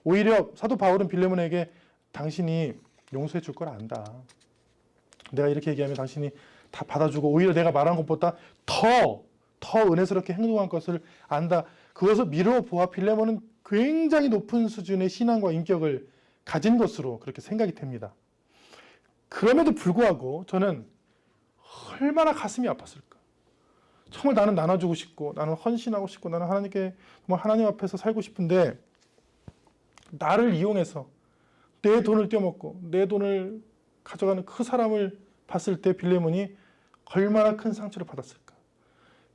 오히려 사도 바울은 빌레몬에게 당신이 용서해 줄 걸 안다. 내가 이렇게 얘기하면 당신이 다 받아주고 오히려 내가 말한 것보다 더 은혜스럽게 행동한 것을 안다. 그것을 미루어 보아 빌레몬은 굉장히 높은 수준의 신앙과 인격을 가진 것으로 그렇게 생각이 됩니다. 그럼에도 불구하고 저는 얼마나 가슴이 아팠을까. 정말 나는 나눠주고 싶고, 나는 헌신하고 싶고, 나는 하나님께 정말 하나님 앞에서 살고 싶은데, 나를 이용해서 내 돈을 떼어먹고 내 돈을 가져가는 그 사람을 봤을 때 빌레몬이 얼마나 큰 상처를 받았을까.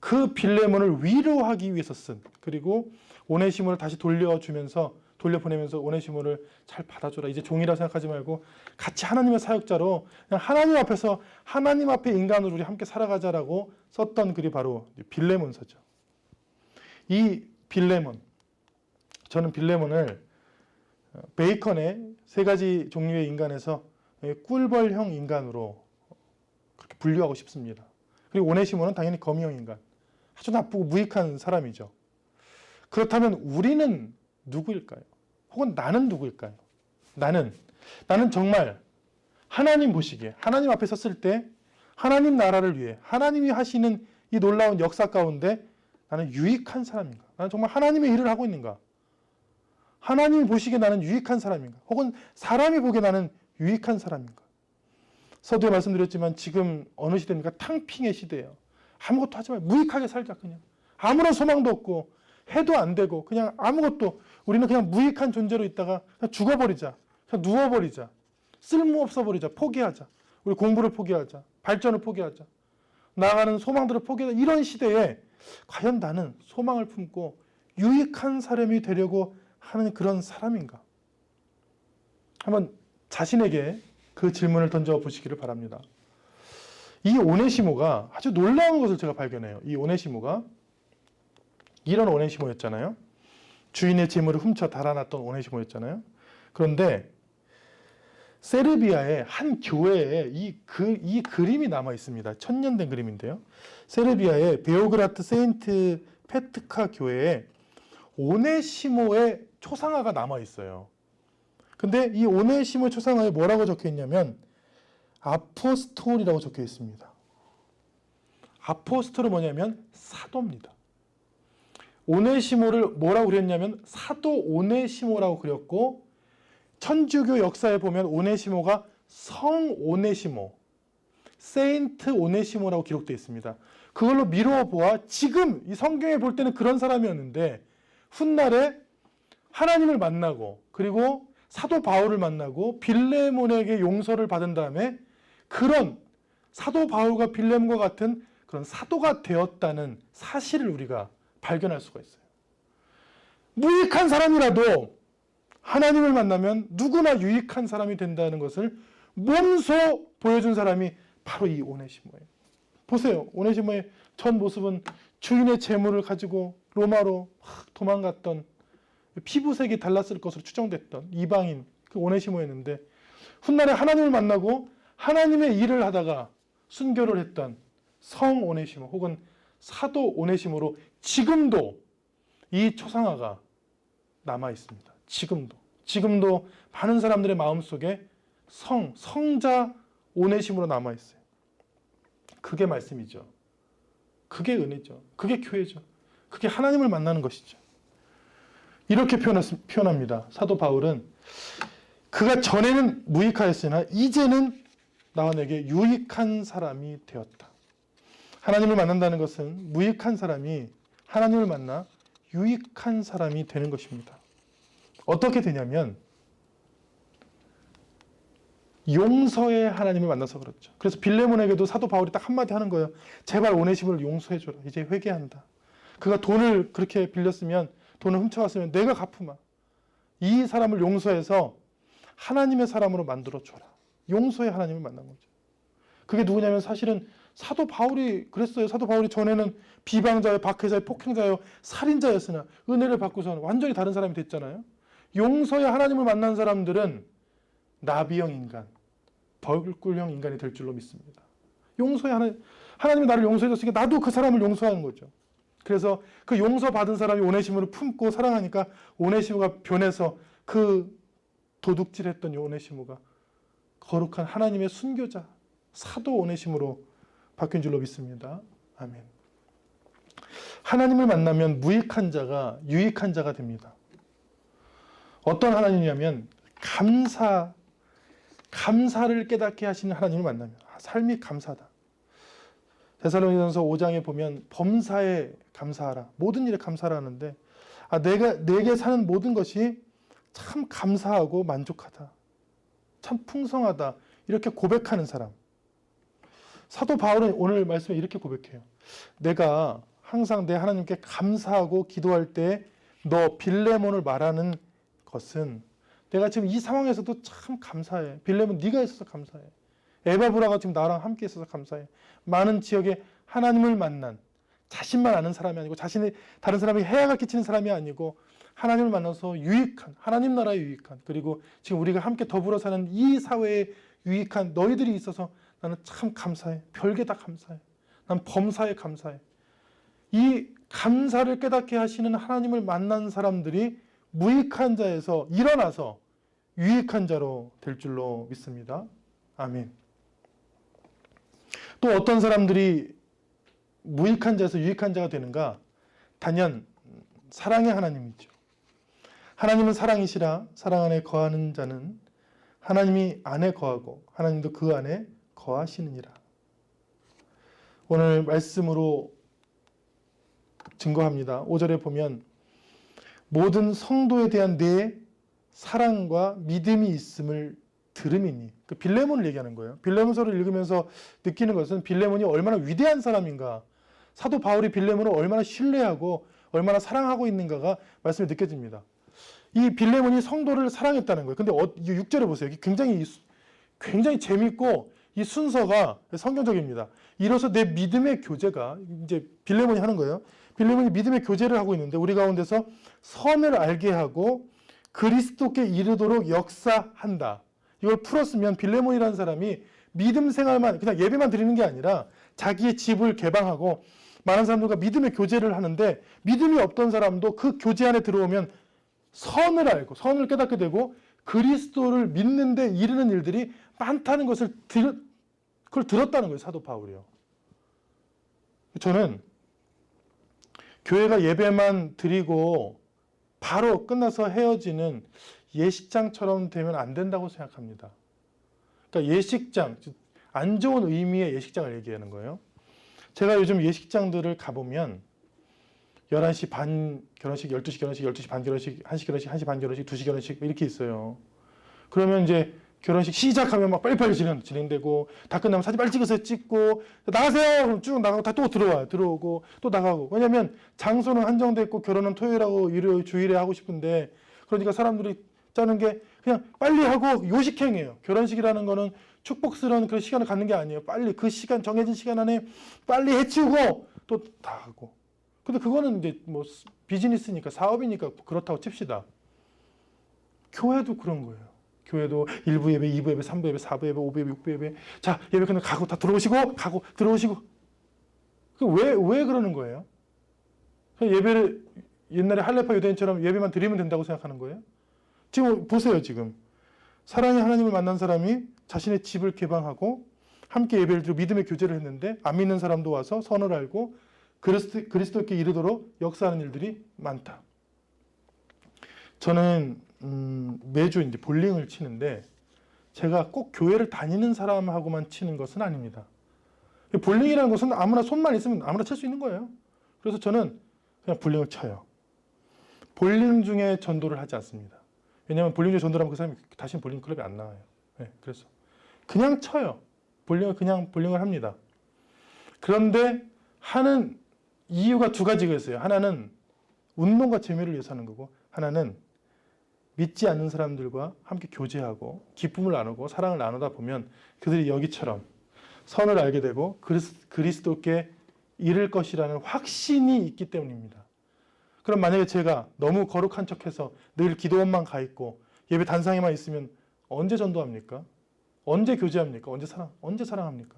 그 빌레몬을 위로하기 위해서 쓴, 그리고 오네시모를 다시 돌려보내면서 오네시모를 잘 받아줘라. 이제 종이라 생각하지 말고 같이 하나님의 사역자로 그냥 하나님 앞에서, 하나님 앞에 인간으로 우리 함께 살아가자라고 썼던 글이 바로 빌레몬서죠. 이 빌레몬, 저는 빌레몬을 베이컨의 3가지 종류의 인간에서 꿀벌형 인간으로 그렇게 분류하고 싶습니다. 그리고 오네시모는 당연히 거미형 인간, 아주 나쁘고 무익한 사람이죠. 그렇다면 우리는 누구일까요? 혹은 나는 누구일까요? 나는 정말 하나님 보시기에, 하나님 앞에 섰을 때 하나님 나라를 위해 하나님이 하시는 이 놀라운 역사 가운데 나는 유익한 사람인가? 나는 정말 하나님의 일을 하고 있는가? 하나님이 보시기에 나는 유익한 사람인가? 혹은 사람이 보기에 나는 유익한 사람인가? 서두에 말씀드렸지만 지금 어느 시대입니까? 탕핑의 시대예요. 아무것도 하지 말고 무익하게 살자. 그냥 아무런 소망도 없고 해도 안 되고 그냥 아무것도, 우리는 그냥 무익한 존재로 있다가 그냥 죽어버리자. 그냥 누워버리자. 쓸모없어 버리자. 포기하자. 우리 공부를 포기하자. 발전을 포기하자. 나아가는 소망들을 포기하자. 이런 시대에 과연 나는 소망을 품고 유익한 사람이 되려고 하는 그런 사람인가? 한번 자신에게 그 질문을 던져보시기를 바랍니다. 이 오네시모가 아주 놀라운 것을 제가 발견해요. 이 오네시모가 이런 오네시모였잖아요. 주인의 재물을 훔쳐 달아났던 오네시모였잖아요. 그런데 세르비아의 한 교회에 이 그림이 남아 있습니다. 1000년 된 그림인데요. 세르비아의 베오그라트 세인트 페트카 교회에 오네시모의 초상화가 남아 있어요. 근데 이 오네시모의 초상화에 뭐라고 적혀 있냐면 아포스톨이라고 적혀 있습니다. 아포스톨은 뭐냐면 사도입니다. 오네시모를 뭐라고 그렸냐면 사도 오네시모라고 그렸고, 천주교 역사에 보면 오네시모가 성 오네시모, 세인트 오네시모라고 기록되어 있습니다. 그걸로 미루어 보아 지금 이 성경에 볼 때는 그런 사람이었는데 훗날에 하나님을 만나고 그리고 사도 바울을 만나고 빌레몬에게 용서를 받은 다음에 그런 사도 바울과 빌레몬과 같은 그런 사도가 되었다는 사실을 우리가 발견할 수가 있어요. 무익한 사람이라도 하나님을 만나면 누구나 유익한 사람이 된다는 것을 몸소 보여준 사람이 바로 이 오네시모예요. 보세요. 오네시모의 전 모습은 주인의 재물을 가지고 로마로 막 도망갔던, 피부색이 달랐을 것으로 추정됐던 이방인 그 오네시모였는데, 훗날에 하나님을 만나고 하나님의 일을 하다가 순교를 했던 성 오네시모 혹은 사도 오네시모로 지금도 이 초상화가 남아 있습니다. 지금도 많은 사람들의 마음속에 성자 오네시모로 남아 있어요. 그게 말씀이죠. 그게 은혜죠. 그게 교회죠. 그게 하나님을 만나는 것이죠. 이렇게 표현합니다. 사도 바울은 그가 전에는 무익하였으나 이제는 나와 내게 유익한 사람이 되었다. 하나님을 만난다는 것은 무익한 사람이 하나님을 만나 유익한 사람이 되는 것입니다. 어떻게 되냐면 용서의 하나님을 만나서 그렇죠. 그래서 빌레몬에게도 사도 바울이 딱 한마디 하는 거예요. 제발 오네시모를 용서해줘라. 이제 회개한다. 그가 돈을 그렇게 빌렸으면, 돈을 훔쳐왔으면 내가 갚으마. 이 사람을 용서해서 하나님의 사람으로 만들어줘라. 용서의 하나님을 만난 거죠. 그게 누구냐면 사실은 사도 바울이 그랬어요. 사도 바울이 전에는 비방자요, 박해자요, 폭행자요, 살인자였으나 은혜를 받고서는 완전히 다른 사람이 됐잖아요. 용서의 하나님을 만난 사람들은 나비형 인간, 벌꿀형 인간이 될 줄로 믿습니다. 용서의 하나님이 나를 용서해줬으니까 나도 그 사람을 용서하는 거죠. 그래서 그 용서받은 사람이 오네시모를 품고 사랑하니까 오네시모가 변해서 그 도둑질했던 오네시모가 거룩한 하나님의 순교자, 사도 오네시모로 바뀐 줄로 믿습니다. 아멘. 하나님을 만나면 무익한 자가 유익한 자가 됩니다. 어떤 하나님이냐면 감사를 깨닫게 하시는 하나님을 만나면 삶이 감사다. 데살로니가서 5장에 보면 범사에 감사하라. 모든 일에 감사를 하는데 내게 사는 모든 것이 참 감사하고 만족하다. 참 풍성하다. 이렇게 고백하는 사람. 사도 바울은 오늘 말씀에 이렇게 고백해요. 내가 항상 내 하나님께 감사하고 기도할 때 너 빌레몬을 말하는 것은 내가 지금 이 상황에서도 참 감사해. 빌레몬 네가 있어서 감사해. 에바브라가 지금 나랑 함께 있어서 감사해. 많은 지역에 하나님을 만난, 자신만 아는 사람이 아니고 자신이 다른 사람에게 해악을 끼치는 사람이 아니고 하나님을 만나서 유익한, 하나님 나라에 유익한, 그리고 지금 우리가 함께 더불어 사는 이 사회에 유익한 너희들이 있어서 나는 참 감사해. 별게 다 감사해. 난 범사에 감사해. 이 감사를 깨닫게 하시는 하나님을 만난 사람들이 무익한 자에서 일어나서 유익한 자로 될 줄로 믿습니다. 아멘. 또 어떤 사람들이 무익한 자에서 유익한 자가 되는가? 단연 사랑의 하나님이죠. 하나님은 사랑이시라 사랑 안에 거하는 자는 하나님이 안에 거하고 하나님도 그 안에 거하시느니라. 오늘 말씀으로 증거합니다. 5절에 보면 모든 성도에 대한 내 사랑과 믿음이 있음을 들음이니, 그 빌레몬을 얘기하는 거예요. 빌레몬서를 읽으면서 느끼는 것은 빌레몬이 얼마나 위대한 사람인가, 사도 바울이 빌레몬을 얼마나 신뢰하고 얼마나 사랑하고 있는가가 말씀에 느껴집니다. 이 빌레몬이 성도를 사랑했다는 거예요. 근데 6절에 보세요. 굉장히 재밌고 이 순서가 성경적입니다. 이로써 내 믿음의 교제가, 이제 빌레몬이 하는 거예요. 빌레몬이 믿음의 교제를 하고 있는데 우리 가운데서 선을 알게 하고 그리스도께 이르도록 역사한다. 이걸 풀었으면 빌레몬이라는 사람이 믿음 생활만, 그냥 예배만 드리는 게 아니라 자기의 집을 개방하고 많은 사람들과 믿음의 교제를 하는데 믿음이 없던 사람도 그 교제 안에 들어오면 선을 알고 선을 깨닫게 되고 그리스도를 믿는데 이르는 일들이 많다는 것을 그걸 들었다는 거예요. 사도 바울이요. 저는 교회가 예배만 드리고 바로 끝나서 헤어지는 예식장처럼 되면 안 된다고 생각합니다. 그러니까 예식장, 안 좋은 의미의 예식장을 얘기하는 거예요. 제가 요즘 예식장들을 가보면 11시 반 결혼식, 12시 결혼식, 12시 반 결혼식, 1시 결혼식, 1시 반 결혼식, 2시 결혼식 이렇게 있어요. 그러면 이제 결혼식 시작하면 막 빨리빨리 진행되고 다 끝나면 사진 빨리 찍어서 찍고 나가세요! 그럼 쭉 나가고 다 또 들어와요. 들어오고 또 나가고. 왜냐면 장소는 한정돼 있고 결혼은 토요일하고 일요일, 주일에 하고 싶은데 그러니까 사람들이 짜는 게 그냥 빨리 하고 요식행이에요. 결혼식이라는 거는 축복스러운 그런 시간을 갖는 게 아니에요. 빨리 그 시간, 정해진 시간 안에 빨리 해치우고 또 다 하고. 근데 그거는 이제 뭐 비즈니스니까 사업이니까 그렇다고 칩시다. 교회도 그런 거예요. 교회도 1부 예배, 2부 예배, 3부 예배, 4부 예배, 5부 예배, 6부 예배. 자, 예배 끝나면 가고 다 들어오시고 가고 들어오시고. 왜 그러는 거예요? 예배를 옛날에 할례파 유대인처럼 예배만 드리면 된다고 생각하는 거예요? 지금 보세요, 지금. 사랑의 하나님을 만난 사람이 자신의 집을 개방하고 함께 예배를 드리고 믿음의 교제를 했는데 안 믿는 사람도 와서 선을 알고 그리스도께 이르도록 역사하는 일들이 많다. 저는 매주 이제 볼링을 치는데 제가 꼭 교회를 다니는 사람하고만 치는 것은 아닙니다. 볼링이라는 것은 아무나 손만 있으면 아무나 칠 수 있는 거예요. 그래서 저는 그냥 볼링을 쳐요. 볼링 중에 전도를 하지 않습니다. 왜냐하면 볼링 중에 전도를 하면 그 사람이 다시는 볼링 클럽에 안 나와요. 네, 그래서 그냥 쳐요. 그냥 볼링을 합니다. 그런데 하는 이유가 두 가지가 있어요. 하나는 운동과 재미를 위해서 하는 거고 하나는 믿지 않는 사람들과 함께 교제하고 기쁨을 나누고 사랑을 나누다 보면 그들이 여기처럼 선을 알게 되고 그리스도께 이를 것이라는 확신이 있기 때문입니다. 그럼 만약에 제가 너무 거룩한 척해서 늘 기도원만 가 있고 예배 단상에만 있으면 언제 전도합니까? 언제 교제합니까? 언제 사랑합니까?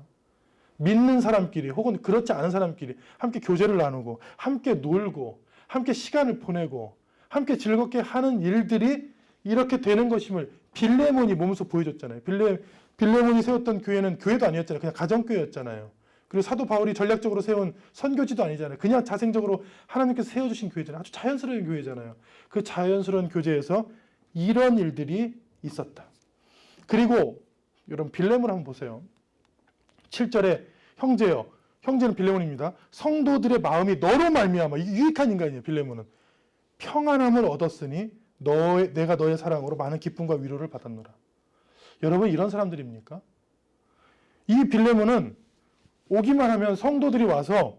믿는 사람끼리 혹은 그렇지 않은 사람끼리 함께 교제를 나누고 함께 놀고 함께 시간을 보내고 함께 즐겁게 하는 일들이 이렇게 되는 것임을 빌레몬이 몸소 보여줬잖아요. 빌레몬이 세웠던 교회는 교회도 아니었잖아요. 그냥 가정교회였잖아요. 그리고 사도 바울이 전략적으로 세운 선교지도 아니잖아요. 그냥 자생적으로 하나님께서 세워주신 교회잖아요. 아주 자연스러운 교회잖아요. 그 자연스러운 교제에서 이런 일들이 있었다. 그리고 여러분 빌레몬 한번 보세요. 7절에 형제여, 형제는 빌레몬입니다. 성도들의 마음이 너로 말미암아, 유익한 인간이에요. 빌레몬은 평안함을 얻었으니 내가 너의 사랑으로 많은 기쁨과 위로를 받았노라. 여러분 이런 사람들입니까? 이 빌레몬은 오기만 하면 성도들이 와서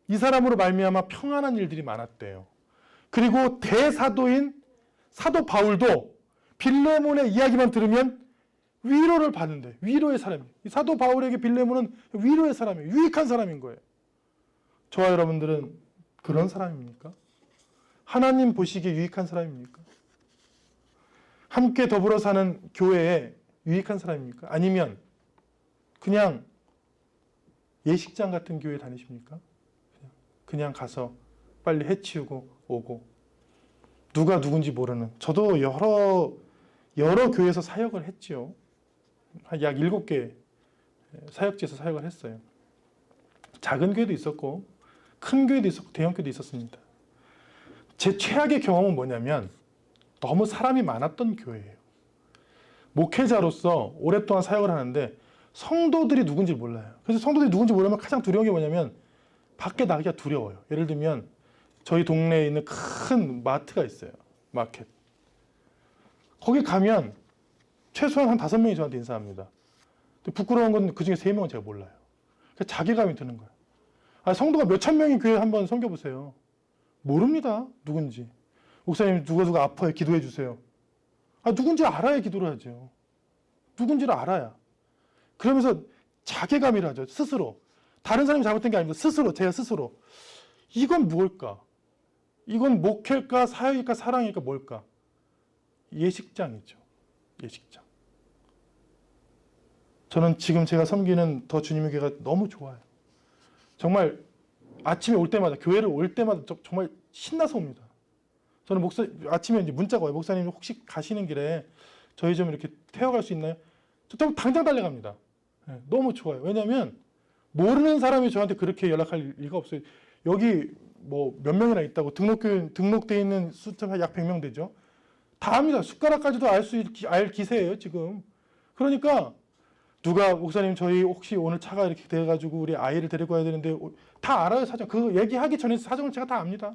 이 사람으로 말미암아 평안한 일들이 많았대요. 그리고 대사도인 사도 바울도 빌레몬의 이야기만 들으면 위로를 받는데 위로의 사람이에요. 사도 바울에게 빌레몬은 위로의 사람이에요. 유익한 사람인 거예요. 저와 여러분들은 그런 사람입니까? 하나님 보시기에 유익한 사람입니까? 함께 더불어 사는 교회에 유익한 사람입니까? 아니면 그냥 예식장 같은 교회 다니십니까? 그냥 가서 빨리 해치우고 오고 누가 누군지 모르는. 저도 여러 교회에서 사역을 했지요. 약 7개 사역지에서 사역을 했어요. 작은 교회도 있었고 큰 교회도 있었고 대형 교회도 있었습니다. 제 최악의 경험은 뭐냐면 너무 사람이 많았던 교회예요. 목회자로서 오랫동안 사역을 하는데 성도들이 누군지 몰라요. 그래서 성도들이 누군지 모르면 가장 두려운 게 뭐냐면 밖에 나가기가 두려워요. 예를 들면 저희 동네에 있는 큰 마트가 있어요. 마켓. 거기 가면 최소한 한 5명이 저한테 인사합니다. 근데 부끄러운 건 그중에 3명은 제가 몰라요. 자괴감이 드는 거예요. 성도가 몇천 명인 교회 한번 섬겨보세요. 모릅니다. 누군지. 목사님 누가 아파요. 기도해 주세요. 누군지 알아야 기도를 하죠. 누군지를 알아야. 그러면서 자괴감이라 하죠. 스스로. 다른 사람이 잘못된 게 아닙니다. 제가 스스로. 이건 뭘까? 이건 목회일까? 사역일까? 사랑일까? 뭘까? 예식장이죠. 예식장. 저는 지금 제가 섬기는 더 주님의 교회가 너무 좋아요. 정말 아침에 올 때마다, 교회를 올 때마다 정말 신나서 옵니다. 저는 아침에 이제 문자가 와요. 목사님 혹시 가시는 길에 저희 좀 이렇게 태워갈 수 있나요? 저 당장 달려갑니다. 네, 너무 좋아요. 왜냐하면 모르는 사람이 저한테 그렇게 연락할 리가 없어요. 여기 뭐 몇 명이나 있다고 등록돼 있는 숫자가 약 100명 되죠. 다 압니다. 숟가락까지도 알 기세예요, 지금. 그러니까 누가 목사님 저희 혹시 오늘 차가 이렇게 돼가지고 우리 아이를 데리고 와야 되는데 다 알아요, 사정. 그 얘기하기 전에 사정을 제가 다 압니다.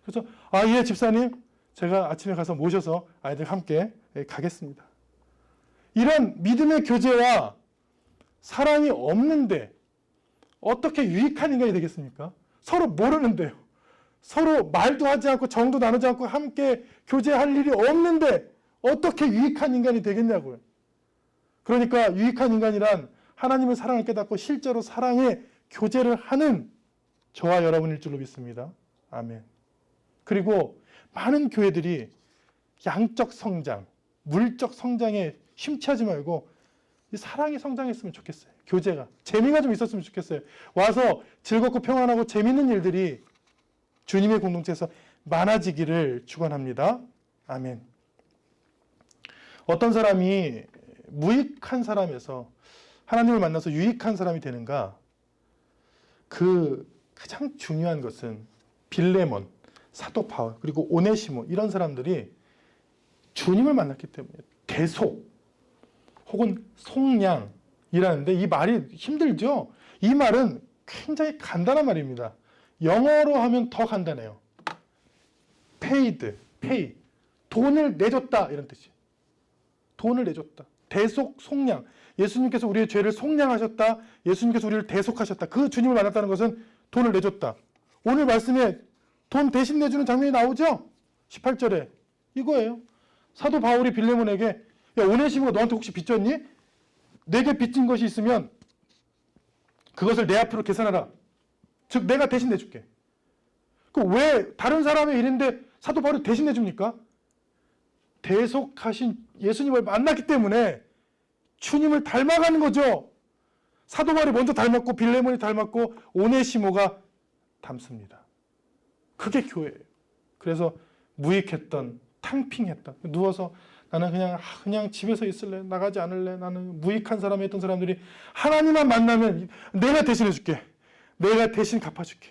그래서 예, 집사님 제가 아침에 가서 모셔서 아이들 함께 가겠습니다. 이런 믿음의 교제와 사랑이 없는데 어떻게 유익한 인간이 되겠습니까? 서로 모르는데요. 서로 말도 하지 않고 정도 나누지 않고 함께 교제할 일이 없는데 어떻게 유익한 인간이 되겠냐고요. 그러니까 유익한 인간이란 하나님의 사랑을 깨닫고 실제로 사랑의 교제를 하는 저와 여러분일 줄로 믿습니다. 아멘. 그리고 많은 교회들이 양적 성장, 물적 성장에 심취하지 말고 사랑이 성장했으면 좋겠어요. 교제가. 재미가 좀 있었으면 좋겠어요. 와서 즐겁고 평안하고 재밌는 일들이 주님의 공동체에서 많아지기를 축원합니다. 아멘. 어떤 사람이 무익한 사람에서 하나님을 만나서 유익한 사람이 되는가? 그 가장 중요한 것은 빌레몬, 사도 바울, 그리고 오네시모 이런 사람들이 주님을 만났기 때문에 대속 혹은 속량이라는데 이 말이 힘들죠? 이 말은 굉장히 간단한 말입니다. 영어로 하면 더 간단해요. pay. 돈을 내줬다 이런 뜻이에요. 돈을 내줬다. 대속, 속량. 예수님께서 우리의 죄를 속량하셨다. 예수님께서 우리를 대속하셨다. 그 주님을 만났다는 것은 돈을 내줬다. 오늘 말씀에 돈 대신 내주는 장면이 나오죠? 18절에. 이거예요. 사도 바울이 빌레몬에게 야, 오네시모가 너한테 혹시 빚졌니? 내게 빚진 것이 있으면 그것을 내 앞으로 계산하라. 즉 내가 대신 내줄게. 그 왜 다른 사람의 일인데 사도 바울이 대신 내줍니까? 대속하신 예수님을 만났기 때문에 주님을 닮아가는 거죠. 사도 바울이 먼저 닮았고 빌레몬이 닮았고 오네시모가 닮습니다. 그게 교회예요. 그래서 무익했던, 탕핑했던, 누워서 나는 그냥 집에서 있을래, 나가지 않을래, 나는 무익한 사람이 했던 사람들이 하나님만 만나면 내가 대신해 줄게. 내가 대신 갚아줄게.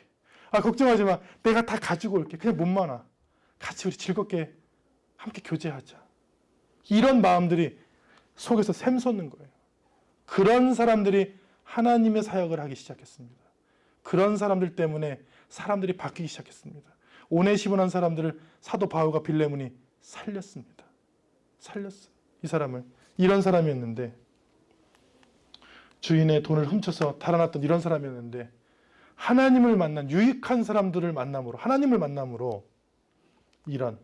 걱정하지 마. 내가 다 가지고 올게. 그냥 몸만 와. 같이 우리 즐겁게 함께 교제하자. 이런 마음들이 속에서 샘솟는 거예요. 그런 사람들이 하나님의 사역을 하기 시작했습니다. 그런 사람들 때문에 사람들이 바뀌기 시작했습니다. 오네시모라는 사람들을 사도 바울과 빌레몬이 살렸습니다. 살렸어요. 이 사람을. 이런 사람이었는데 주인의 돈을 훔쳐서 달아났던 이런 사람이었는데 하나님을 만난 유익한 사람들을 만남으로 하나님을 만남으로 이런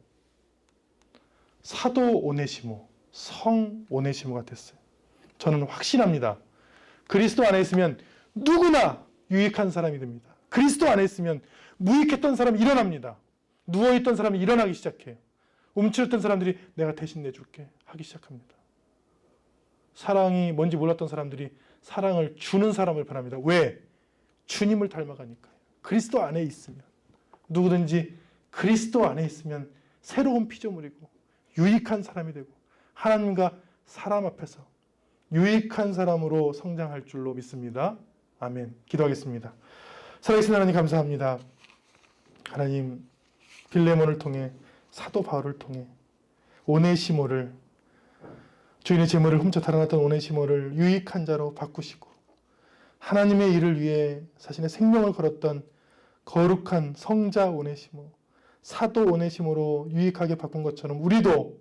사도 오네시모, 성 오네시모가 됐어요. 저는 확신합니다. 그리스도 안에 있으면 누구나 유익한 사람이 됩니다. 그리스도 안에 있으면 무익했던 사람이 일어납니다. 누워있던 사람이 일어나기 시작해요. 움츠렸던 사람들이 내가 대신 내줄게 하기 시작합니다. 사랑이 뭔지 몰랐던 사람들이 사랑을 주는 사람을 변합니다. 왜? 주님을 닮아가니까요. 그리스도 안에 있으면 누구든지 그리스도 안에 있으면 새로운 피조물이고 유익한 사람이 되고 하나님과 사람 앞에서 유익한 사람으로 성장할 줄로 믿습니다. 아멘. 기도하겠습니다. 살아계신 하나님 감사합니다. 하나님 빌레몬을 통해 사도 바울을 통해 오네시모를 주인의 재물을 훔쳐 달아났던 오네시모를 유익한 자로 바꾸시고 하나님의 일을 위해 자신의 생명을 걸었던 거룩한 성자 오네시모, 사도 오네시모로 유익하게 바꾼 것처럼 우리도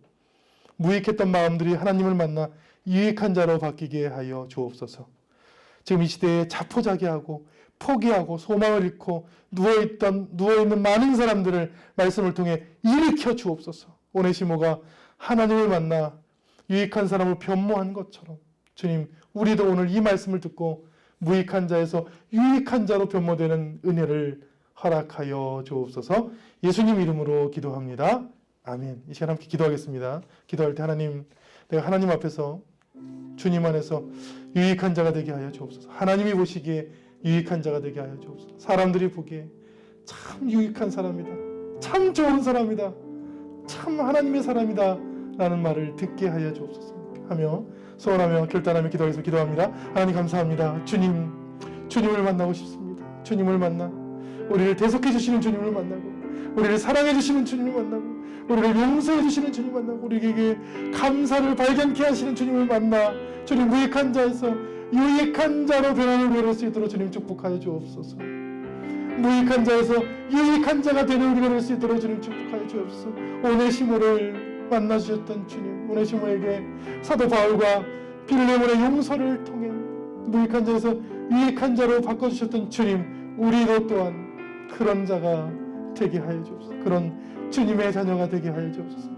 무익했던 마음들이 하나님을 만나 유익한 자로 바뀌게 하여 주옵소서. 지금 이 시대에 자포자기하고 포기하고 소망을 잃고 누워있는 많은 사람들을 말씀을 통해 일으켜 주옵소서. 오네시모가 하나님을 만나 유익한 사람을 변모한 것처럼 주님 우리도 오늘 이 말씀을 듣고 무익한 자에서 유익한 자로 변모되는 은혜를 허락하여 주옵소서. 예수님 이름으로 기도합니다. 아멘. 이 시간 함께 기도하겠습니다. 기도할 때 하나님, 내가 하나님 앞에서 주님 안에서 유익한 자가 되게 하여 주옵소서. 하나님이 보시기에 유익한 자가 되게 하여 주옵소서. 사람들이 보기에 참 유익한 사람이다, 참 좋은 사람이다, 참 하나님의 사람이다 라는 말을 듣게 하여 주옵소서 하며 소원하며 결단하며 기도하면서 기도합니다. 하나님 감사합니다. 주님을 만나고 싶습니다. 주님을 만나 우리를 대속해 주시는 주님을 만나고, 우리를 사랑해 주시는 주님을 만나고, 우리를 용서해 주시는 주님을 만나고, 우리에게 감사를 발견케 하시는 주님을 만나 주님 무익한 자에서 유익한 자로 변하는 우리가 될 수 있도록 주님 축복하여 주옵소서. 무익한 자에서 유익한 자가 되는 우리가 될 수 있도록 주님 축복하여 주옵소서. 오네시모를 만나 주셨던 주님, 오네시모에게 사도 바울과 빌레몬의 용서를 통해 무익한 자에서 유익한 자로 바꿔주셨던 주님, 우리도 또한 그런 자가 되게 하여 주옵소서. 그런 주님의 자녀가 되게 하여 주옵소서.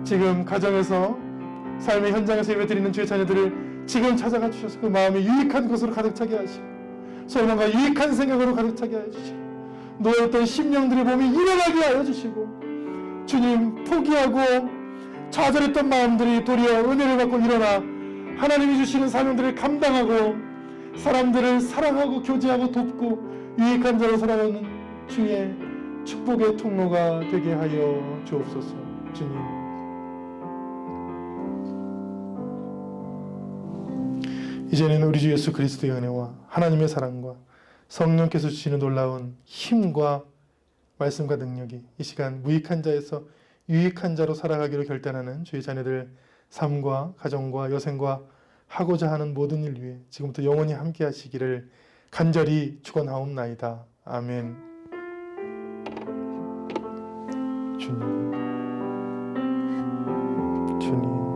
지금 가정에서 삶의 현장에서 예배드리는 주의 자녀들을 지금 찾아가 주셔서 그 마음이 유익한 것으로 가득 차게 하시고, 소망과 유익한 생각으로 가득 차게 하여 주시고, 놓였던 심령들의 몸이 일어나게 하여 주시고, 주님 포기하고 좌절했던 마음들이 도리어 은혜를 받고 일어나 하나님이 주시는 사명들을 감당하고 사람들을 사랑하고 교제하고 돕고 유익한 자로 살아가는 주의 축복의 통로가 되게 하여 주옵소서. 주님, 이제는 우리 주 예수 그리스도의 은혜와 하나님의 사랑과 성령께서 주시는 놀라운 힘과 말씀과 능력이 이 시간 무익한 자에서 유익한 자로 살아가기로 결단하는 주의 자녀들 삶과 가정과 여생과 하고자 하는 모든 일 위해 지금부터 영원히 함께 하시기를 간절히 축원하옵나이다. 아멘. 주님, 주님.